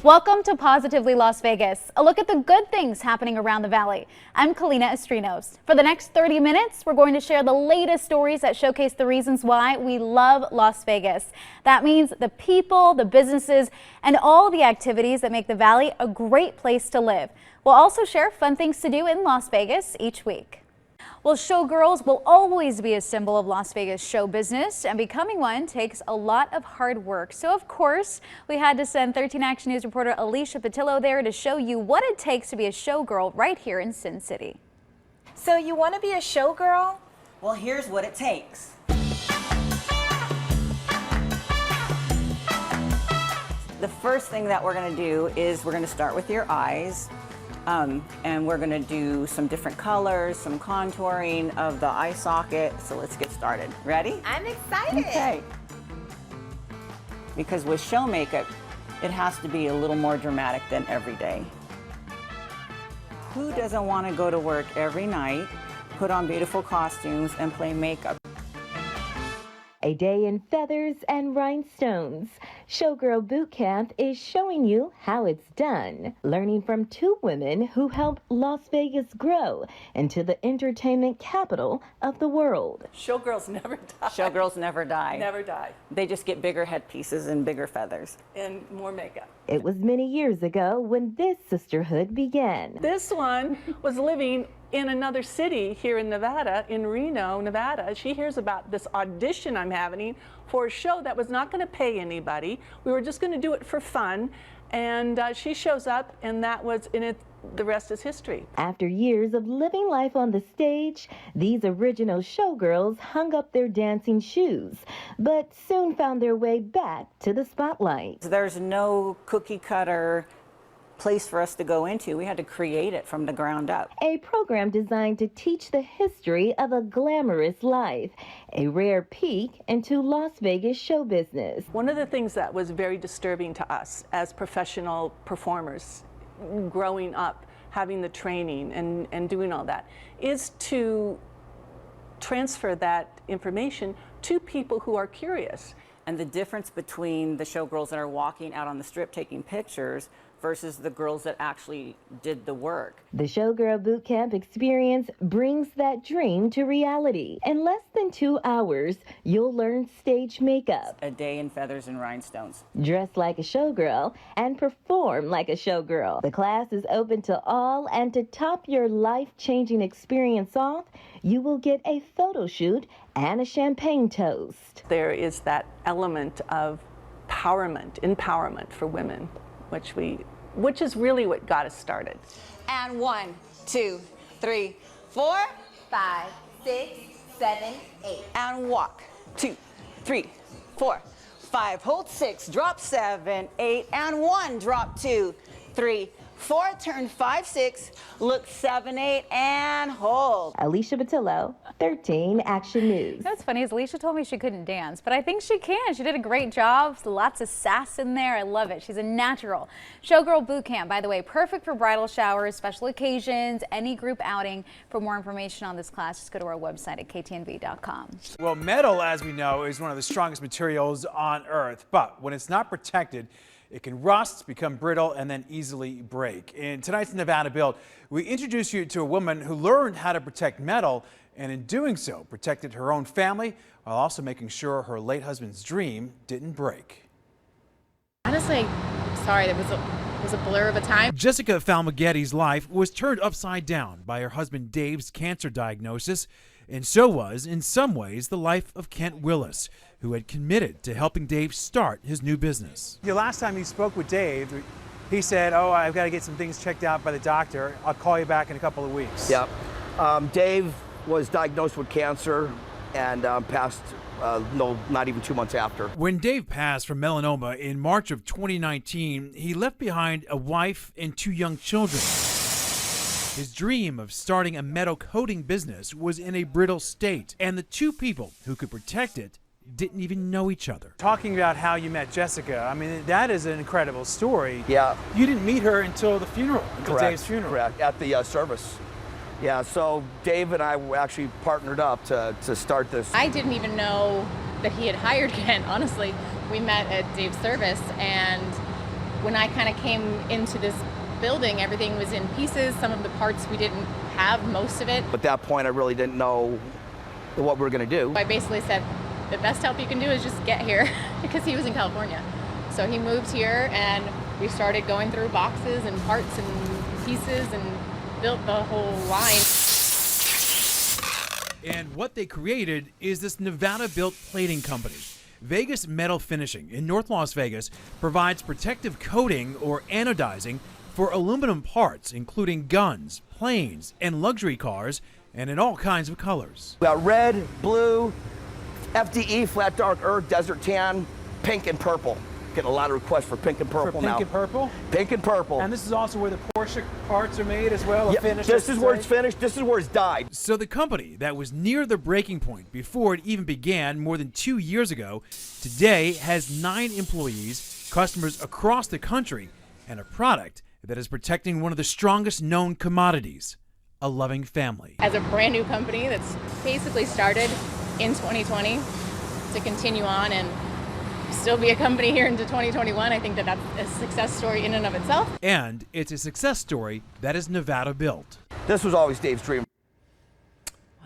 Welcome to Positively Las Vegas, a look at the good things happening around the valley. I'm Kalina Estrinos. For the next 30 minutes, we're going to share the latest stories that showcase the reasons why we love Las Vegas. That means the people, the businesses, and all the activities that make the valley a great place to live. We'll also share fun things to do in Las Vegas each week. Well, showgirls will always be a symbol of Las Vegas show business, and becoming one takes a lot of hard work. So, of course, we had to send 13 Action News reporter Alicia Patillo there to show you what it takes to be a showgirl right here in Sin City. So you want to be a showgirl? Well, here's what it takes. The first thing that we're going to do is we're going to start with your eyes. And we're going to do some different colors, some contouring of the eye socket. So let's get started. Ready? I'm excited. Okay. Because with show makeup, it has to be a little more dramatic than every day. Who doesn't want to go to work every night, put on beautiful costumes, and play makeup? A day in feathers and rhinestones. Showgirl Bootcamp is showing you how it's done. Learning from two women who helped Las Vegas grow into the entertainment capital of the world. Showgirls never die. Showgirls never die. Never die. They just get bigger headpieces and bigger feathers. And more makeup. It was many years ago when this sisterhood began. This one was living in another city here in Nevada, in Reno, Nevada. She hears about this audition I'm having for a show that was not going to pay anybody. We were just going to do it for fun. And she shows up, and that was in it. The rest is history. After years of living life on the stage, these original showgirls hung up their dancing shoes, but soon found their way back to the spotlight. There's no cookie cutter place for us to go into. We had to create it from the ground up. A program designed to teach the history of a glamorous life, a rare peek into Las Vegas show business. One of the things that was very disturbing to us as professional performers, growing up, having the training and doing all that, is to transfer that information to people who are curious. And the difference between the showgirls that are walking out on the strip taking pictures versus the girls that actually did the work. The Showgirl Bootcamp experience brings that dream to reality. In less than 2 hours, you'll learn stage makeup, A day in feathers and rhinestones. dress like a showgirl, and perform like a showgirl. The class is open to all, and to top your life-changing experience off, you will get a photo shoot and a champagne toast. There is that element of empowerment for women, which is really what got us started. And 1, 2, 3, 4, 5, 6, 7, 8. And walk. 2, 3, 4, 5. Hold 6. Drop 7, 8. And 1. Drop 2, 3, 4. Turn 5, 6. Look 7, 8. And hold. Alicia Patillo, 13 Action News. That's funny, is Alicia told me she couldn't dance, but I think she can. She did a great job. Lots of sass in there. I love it. She's a natural. Showgirl Bootcamp, by the way, perfect for bridal showers, special occasions, any group outing. For more information on this class, just go to our website at ktnv.com. Well, metal, as we know, is one of the strongest materials on Earth, but when it's not protected, it can rust, become brittle, and then easily break. In tonight's Nevada Build, we introduce you to a woman who learned how to protect metal, and in doing so, protected her own family while also making sure her late husband's dream didn't break. Honestly, sorry, it was a blur of a time. Jessica Falmaghetti's life was turned upside down by her husband Dave's cancer diagnosis, and so was, in some ways, the life of Kent Willis, who had committed to helping Dave start his new business. The last time you spoke with Dave, he said, "Oh, I've got to get some things checked out by the doctor. I'll call you back in a couple of weeks." Yep. Dave was diagnosed with cancer and passed not even 2 months after. When Dave passed from melanoma in March of 2019, he left behind a wife and 2 young children. His dream of starting a metal coating business was in a brittle state, and the 2 people who could protect it didn't even know each other. Talking about how you met Jessica, I mean, that is an incredible story. Yeah. You didn't meet her until the funeral, until Correct. Dave's funeral. Correct, at the service. Yeah, so Dave and I actually partnered up to start this. I didn't even know that he had hired Kent, honestly. We met at Dave's service, and when I kind of came into this building, everything was in pieces. Some of the parts we didn't have, most of it. At that point, I really didn't know what we were going to do. I basically said, the best help you can do is just get here, because he was in California. So he moved here, and we started going through boxes and parts and pieces and built the whole line. And what they created is this Nevada-built plating company. Vegas Metal Finishing in North Las Vegas provides protective coating or anodizing for aluminum parts, including guns, planes, and luxury cars, and in all kinds of colors. We got red, blue, FDE, flat dark earth, desert tan, pink and purple. Getting a lot of requests for pink and purple now. Pink and purple? Pink and purple. And this is also where the Porsche parts are made as well? Yeah, this is where it's finished. This is where it's dyed. So the company that was near the breaking point before it even began more than 2 years ago, today has 9 employees, customers across the country, and a product that is protecting one of the strongest known commodities, a loving family. As a brand new company that's basically started in 2020 to continue on and still be a company here into 2021, I think that that's a success story in and of itself. And it's a success story that is Nevada built. This was always Dave's dream.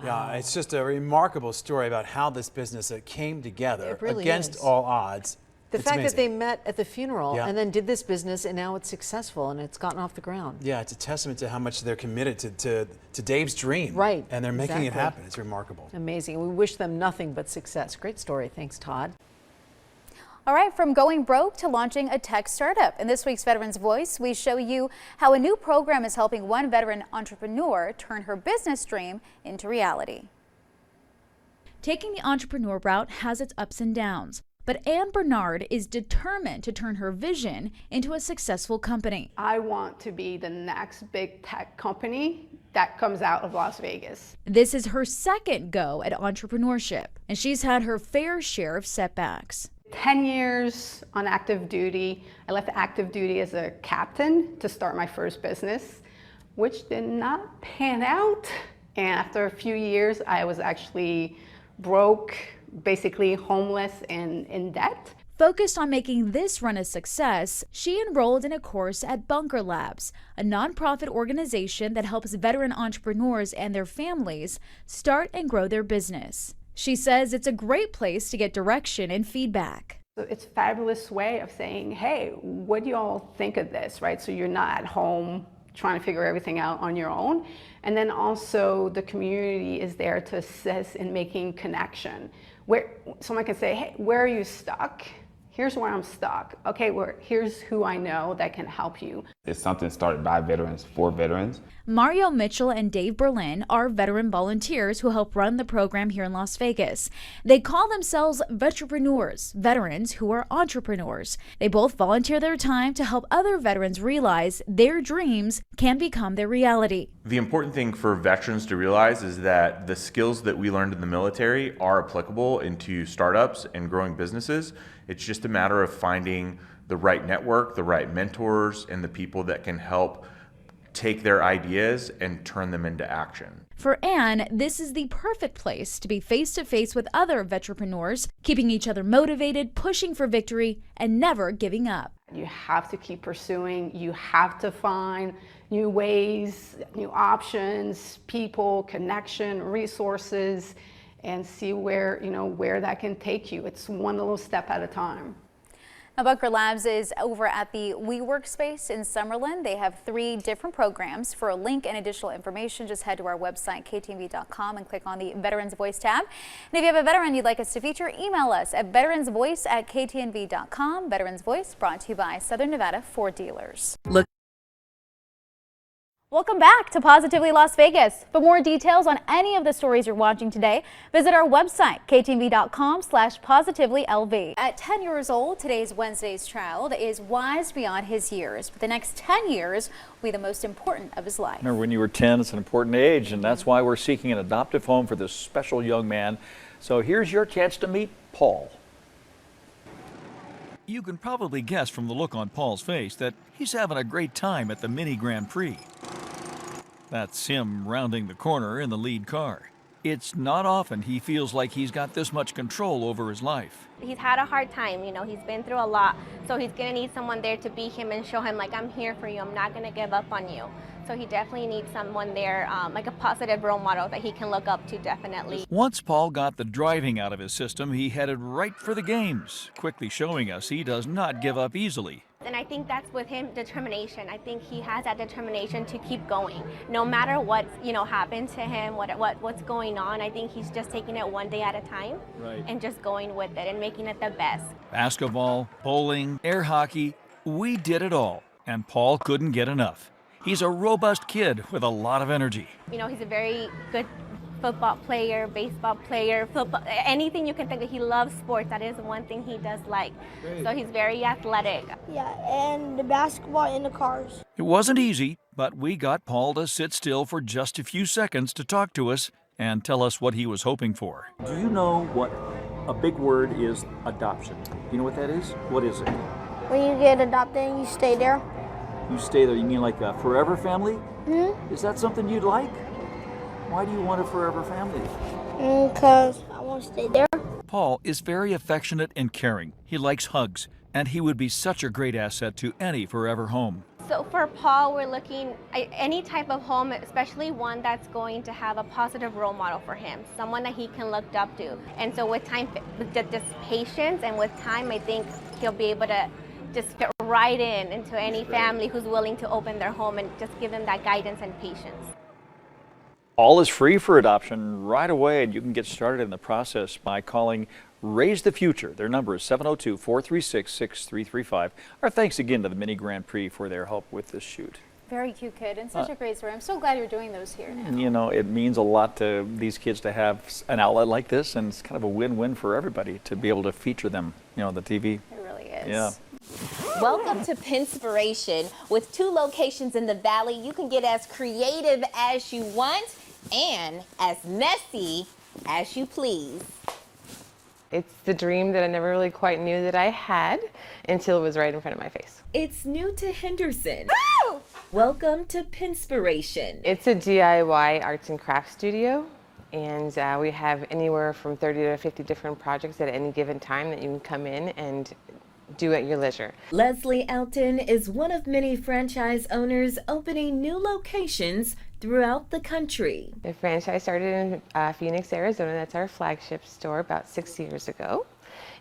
Yeah, it's just a remarkable story about how this business came together It really against is. all odds. The It's fact amazing. that they met at the funeral Yeah. and then did this business, and now it's successful and it's gotten off the ground. Yeah, it's a testament to how much they're committed to Dave's dream. Right, And they're making it exactly. happen. It's remarkable. Amazing. We wish them nothing but success. Great story. Thanks, Todd. All right, from going broke to launching a tech startup. In this week's Veterans Voice, we show you how a new program is helping one veteran entrepreneur turn her business dream into reality. Taking the entrepreneur route has its ups and downs, but Ann Bernard is determined to turn her vision into a successful company. I want to be the next big tech company that comes out of Las Vegas. This is her second go at entrepreneurship, and she's had her fair share of setbacks. 10 years on active duty. I left active duty as a captain to start my first business, which did not pan out. And after a few years, I was actually broke, basically homeless and in debt. Focused on making this run a success, she enrolled in a course at Bunker Labs, a nonprofit organization that helps veteran entrepreneurs and their families start and grow their business. She says it's a great place to get direction and feedback. So it's a fabulous way of saying, hey, what do you all think of this, right? So you're not at home trying to figure everything out on your own. And then also the community is there to assist in making connection. Where someone can say, hey, where are you stuck? Here's where I'm stuck. Okay, here's who I know that can help you. It's something started by veterans for veterans. Mario Mitchell and Dave Berlin are veteran volunteers who help run the program here in Las Vegas. They call themselves veteranpreneurs, veterans who are entrepreneurs. They both volunteer their time to help other veterans realize their dreams can become their reality. The important thing for veterans to realize is that the skills that we learned in the military are applicable into startups and growing businesses. It's just a matter of finding the right network, the right mentors, and the people that can help take their ideas and turn them into action. For Ann, this is the perfect place to be face-to-face with other veteranpreneurs, keeping each other motivated, pushing for victory, and never giving up. You have to keep pursuing. You have to find new ways, new options, people, connection, resources, and see where that can take you. It's one little step at a time. Now, Bunker Labs is over at the WeWork space in Summerlin. They have 3 different programs. For a link and additional information, just head to our website, ktnv.com, and click on the Veterans Voice tab. And if you have a veteran you'd like us to feature, email us at veteransvoice@ktnv.com. Veterans Voice brought to you by Southern Nevada Ford Dealers. Welcome back to Positively Las Vegas. For more details on any of the stories you're watching today, visit our website, ktnv.com/positivelylv. At 10 years old, today's Wednesday's child is wise beyond his years, but the next 10 years will be the most important of his life. Remember, when you were 10, it's an important age, and that's why we're seeking an adoptive home for this special young man. So here's your chance to meet Paul. You can probably guess from the look on Paul's face that he's having a great time at the Mini Grand Prix. That's him rounding the corner in the lead car. It's not often he feels like he's got this much control over his life. He's had a hard time, you know, he's been through a lot, so he's gonna need someone there to be him and show him, like, I'm here for you, I'm not gonna give up on you. So he definitely needs someone there, like a positive role model that he can look up to, definitely. Once Paul got the driving out of his system, he headed right for the games, quickly showing us he does not give up easily. And I think that's with him, determination. I think he has that determination to keep going. No matter what, you know, happened to him, what's going on, I think he's just taking it one day at a time, right, and just going with it and making it the best. Basketball, bowling, air hockey, we did it all, and Paul couldn't get enough. He's a robust kid with a lot of energy. You know, he's a very good football player, baseball player, football, anything you can think of. He loves sports. That is one thing he does like. Great. So he's very athletic. Yeah, and the basketball and the cars. It wasn't easy, but we got Paul to sit still for just a few seconds to talk to us and tell us what he was hoping for. Do you know what a big word is, adoption? Do you know what that is? What is it? When you get adopted and you stay there. You stay there, you mean like a forever family? Mm-hmm. Is that something you'd like? Why do you want a forever family? Because I want to stay there. Paul is very affectionate and caring. He likes hugs, and he would be such a great asset to any forever home. So for Paul, we're looking at any type of home, especially one that's going to have a positive role model for him, someone that he can look up to. And so with time, with just patience and with time, I think he'll be able to just fit right into any family who's willing to open their home and just give him that guidance and patience. All is free for adoption right away, and you can get started in the process by calling Raise the Future. Their number is 702-436-6335. Our thanks again to the Mini Grand Prix for their help with this shoot. Very cute kid and such a great story. I'm so glad you're doing those here now. You know, it means a lot to these kids to have an outlet like this, and it's kind of a win-win for everybody to be able to feature them, you know, on the TV. It really is. Yeah. Welcome to Pinspiration. With 2 locations in the Valley, you can get as creative as you want and as messy as you please. It's the dream that I never really quite knew that I had until it was right in front of my face. It's new to Henderson. Woo! Welcome to Pinspiration. It's a DIY arts and crafts studio, and we have anywhere from 30 to 50 different projects at any given time that you can come in and do at your leisure. Leslie Elton is one of many franchise owners opening new locations throughout the country. The franchise started in Phoenix, Arizona. That's our flagship store about 6 years ago.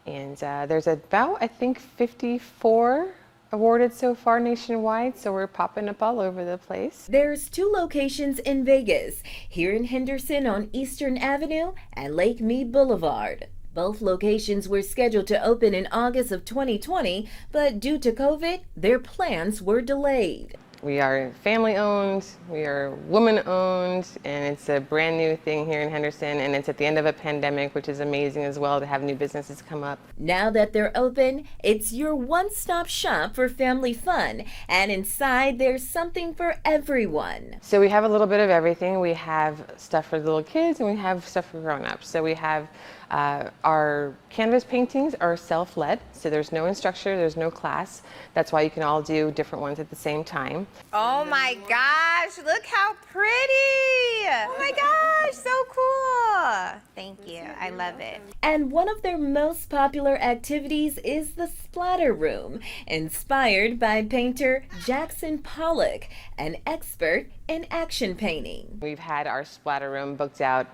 And there's about, I think, 54 awarded so far nationwide, so we're popping up all over the place. There's 2 locations in Vegas, here in Henderson on Eastern Avenue and Lake Mead Boulevard. Both locations were scheduled to open in August of 2020, but due to COVID, their plans were delayed. We are family owned, we are woman owned, and it's a brand new thing here in Henderson, and it's at the end of a pandemic, which is amazing as well to have new businesses come up. Now that they're open, it's your one-stop shop for family fun, and inside there's something for everyone. So we have a little bit of everything. We have stuff for little kids and we have stuff for grown-ups. So we have our canvas paintings are self-led, so there's no instructor, there's no class. That's why you can all do different ones at the same time. Oh my gosh, look how pretty! Oh my gosh, so cool! Thank you, I love it. And one of their most popular activities is the Splatter Room, inspired by painter Jackson Pollock, an expert in action painting. We've had our Splatter Room booked out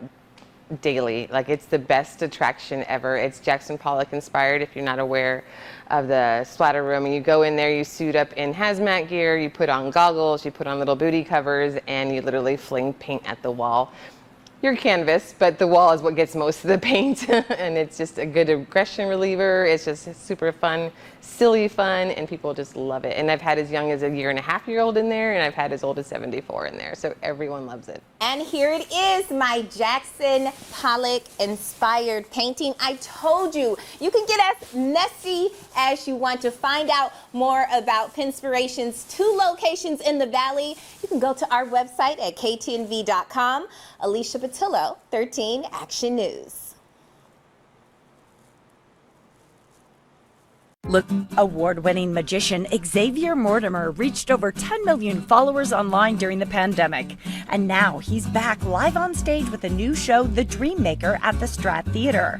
daily. Like, it's the best attraction ever. It's Jackson Pollock inspired. If you're not aware of the Splatter Room, and you go in there, you suit up in hazmat gear, you put on goggles, you put on little booty covers, and you literally fling paint at the wall. Your canvas, but the wall is what gets most of the paint. And it's just a good aggression reliever. It's just super fun, silly fun, and people just love it. And I've had as young as a 1.5-year-old in there, and I've had as old as 74 in there. So everyone loves it. And here it is, my Jackson Pollock inspired painting. I told you, you can get as messy as you want. To find out more about Pinspiration's 2 locations in the Valley, you can go to our website at ktnv.com. Alicia Patillo, 13 Action News. Look, award-winning magician Xavier Mortimer reached over 10 million followers online during the pandemic. And now he's back live on stage with a new show, The Dream Maker, at the Strat Theater.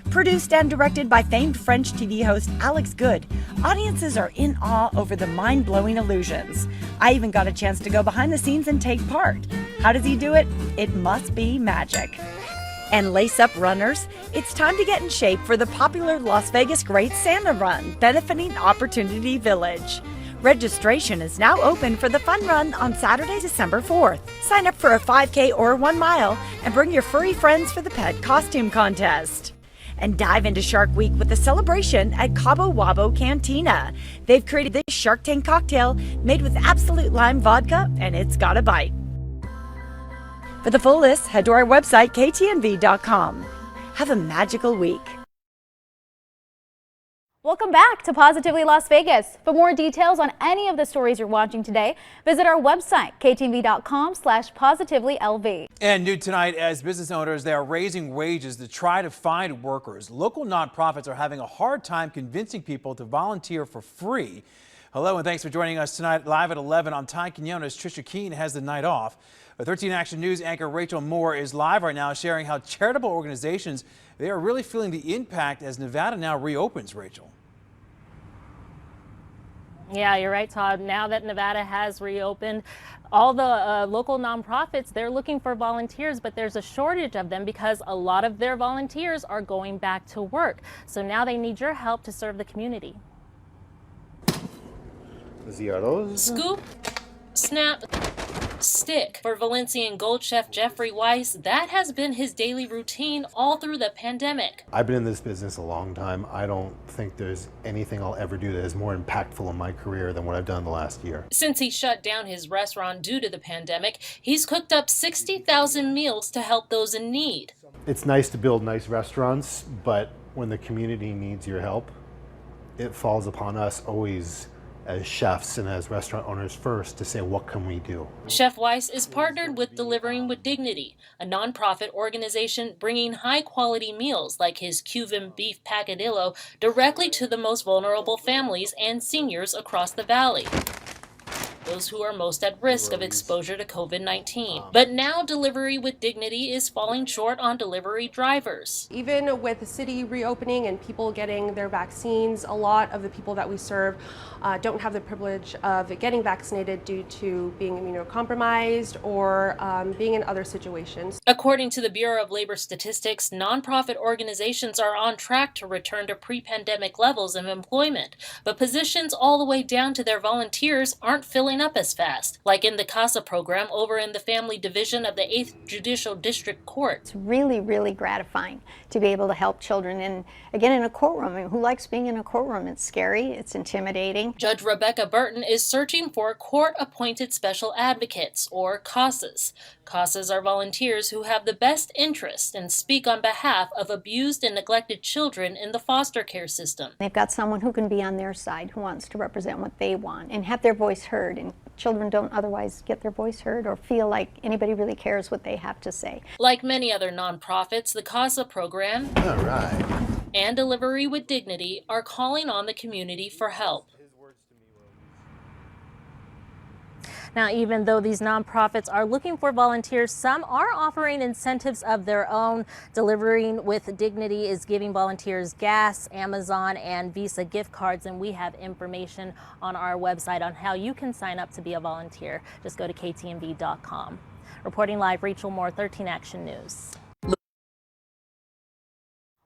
Produced and directed by famed French TV host Alex Good, audiences are in awe over the mind-blowing illusions. I even got a chance to go behind the scenes and take part. How does he do it? It must be magic. And lace up runners, it's time to get in shape for the popular Las Vegas Great Santa Run, benefiting Opportunity Village. Registration is now open for the fun run on Saturday, December 4th. Sign up for a 5K or 1 mile and bring your furry friends for the pet costume contest. And dive into Shark Week with a celebration at Cabo Wabo Cantina. They've created this Shark Tank cocktail made with absolute lime vodka, and it's got a bite. For the full list, head to our website, ktnv.com. Have a magical week. Welcome back to Positively Las Vegas. For more details on any of the stories you're watching today, visit our website, ktnv.com/positivelylv. And new tonight, as business owners, they are raising wages to try to find workers. Local nonprofits are having a hard time convincing people to volunteer for free. Hello, and thanks for joining us tonight live at 11 on Ty Quinones. Trisha Keene has the night off. 13 Action News anchor Rachel Moore is live right now sharing how charitable organizations, they are really feeling the impact as Nevada now reopens, Rachel. Yeah, you're right, Todd. Now that Nevada has reopened, all the local nonprofits, they're looking for volunteers, but there's a shortage of them because a lot of their volunteers are going back to work. So now they need your help to serve the community. Scoop, snap, stick. For Valencian Gold Chef Jeffrey Weiss, that has been his daily routine all through the pandemic. I've been in this business a long time. I don't think there's anything I'll ever do that is more impactful in my career than what I've done the last year. Since he shut down his restaurant due to the pandemic, he's cooked up 60,000 meals to help those in need. It's nice to build nice restaurants, but when the community needs your help, it falls upon us always as chefs and as restaurant owners first to say, what can we do? Chef Weiss is partnered with Delivering with Dignity, a nonprofit organization bringing high-quality meals like his Cuban beef pacadillo directly to the most vulnerable families and seniors across the valley, those who are most at risk of exposure to COVID-19. But now Delivery with Dignity is falling short on delivery drivers. Even with the city reopening and people getting their vaccines, a lot of the people that we serve don't have the privilege of getting vaccinated due to being immunocompromised or being in other situations. According to the Bureau of Labor Statistics, nonprofit organizations are on track to return to pre-pandemic levels of employment, but positions all the way down to their volunteers aren't filling up as fast, like in the CASA program over in the Family Division of the 8th Judicial District Court. It's really, really gratifying to be able to help children in a courtroom. I mean, who likes being in a courtroom? It's scary, it's intimidating. Judge Rebecca Burton is searching for court-appointed special advocates, or CASAs. CASAs are volunteers who have the best interest and speak on behalf of abused and neglected children in the foster care system. They've got someone who can be on their side, who wants to represent what they want and have their voice heard. And children don't otherwise get their voice heard or feel like anybody really cares what they have to say. Like many other nonprofits, the CASA program and Delivery with Dignity are calling on the community for help. Now, even though these nonprofits are looking for volunteers, some are offering incentives of their own. Delivering with Dignity is giving volunteers gas, Amazon, and Visa gift cards, and we have information on our website on how you can sign up to be a volunteer. Just go to ktnv.com. Reporting live, Rachel Moore, 13 Action News.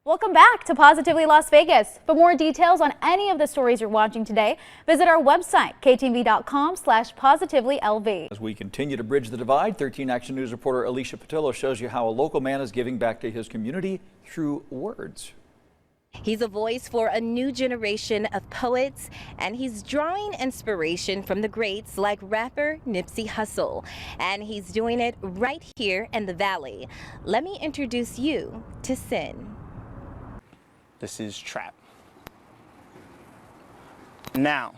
Welcome back to Positively Las Vegas. For more details on any of the stories you're watching today, visit our website, ktnv.com/positively-lv. As we continue to bridge the divide, 13 Action News reporter Alicia Patillo shows you how a local man is giving back to his community through words. He's a voice for a new generation of poets, and he's drawing inspiration from the greats like rapper Nipsey Hussle. And he's doing it right here in the Valley. Let me introduce you to Sin. This is Trap. Now,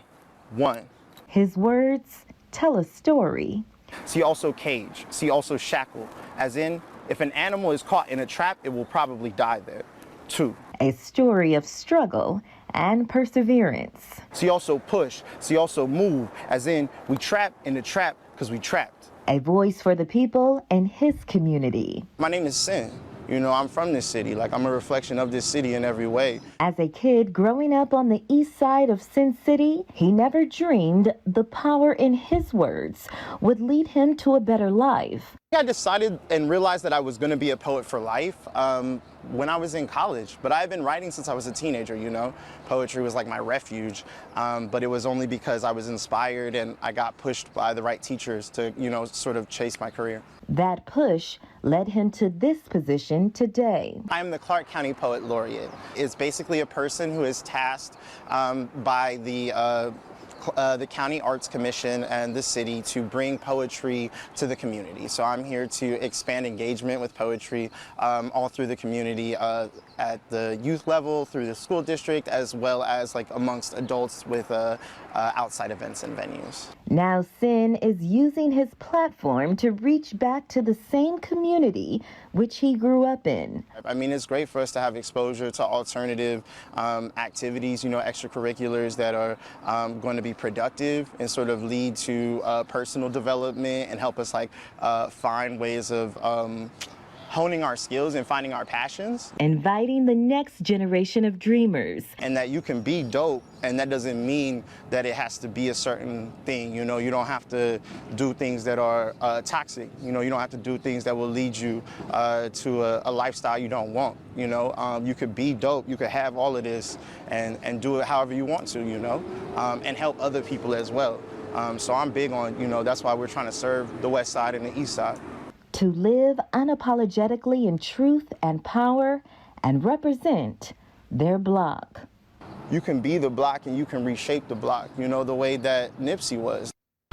1. His words tell a story. See also cage, see also shackle, as in, if an animal is caught in a trap, it will probably die there. 2. A story of struggle and perseverance. See also push, see also move, as in we trap in the trap because we trapped. A voice for the people in his community. My name is Sin. You know, I'm from this city. Like, I'm a reflection of this city in every way. As a kid growing up on the east side of Sin City, he never dreamed the power in his words would lead him to a better life. I decided and realized that I was going to be a poet for life when I was in college. But I've been writing since I was a teenager, you know. Poetry was like my refuge. But it was only because I was inspired and I got pushed by the right teachers to, you know, sort of chase my career. That push led him to this position today. I am the Clark County Poet Laureate. It's basically a person who is tasked by the County Arts Commission and the city to bring poetry to the community. So I'm here to expand engagement with poetry all through the community at the youth level, through the school district, as well as like amongst adults with outside events and venues. Now Sin is using his platform to reach back to the same community which he grew up in. I mean, it's great for us to have exposure to alternative activities, you know, extracurriculars that are going to be productive and sort of lead to personal development and help us like find ways of honing our skills and finding our passions. Inviting the next generation of dreamers. And that you can be dope, and that doesn't mean that it has to be a certain thing. You know, you don't have to do things that are toxic. You know, you don't have to do things that will lead you to a lifestyle you don't want. You know, you could be dope, you could have all of this and do it however you want to, you know, and help other people as well. So I'm big on, you know, that's why we're trying to serve the West Side and the East Side. To live unapologetically in truth and power and represent their block. You can be the block and you can reshape the block, you know, the way that Nipsey was.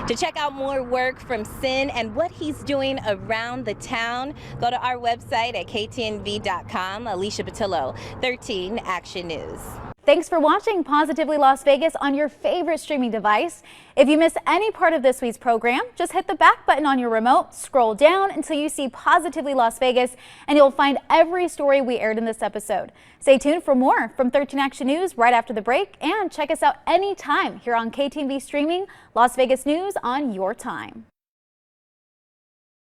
To check out more work from Sin and what he's doing around the town, go to our website at ktnv.com. Alicia Patillo, 13 Action News. Thanks for watching Positively Las Vegas on your favorite streaming device. If you miss any part of this week's program, just hit the back button on your remote, scroll down until you see Positively Las Vegas, and you'll find every story we aired in this episode. Stay tuned for more from 13 Action News right after the break, and check us out anytime here on KTNV Streaming, Las Vegas News on your time.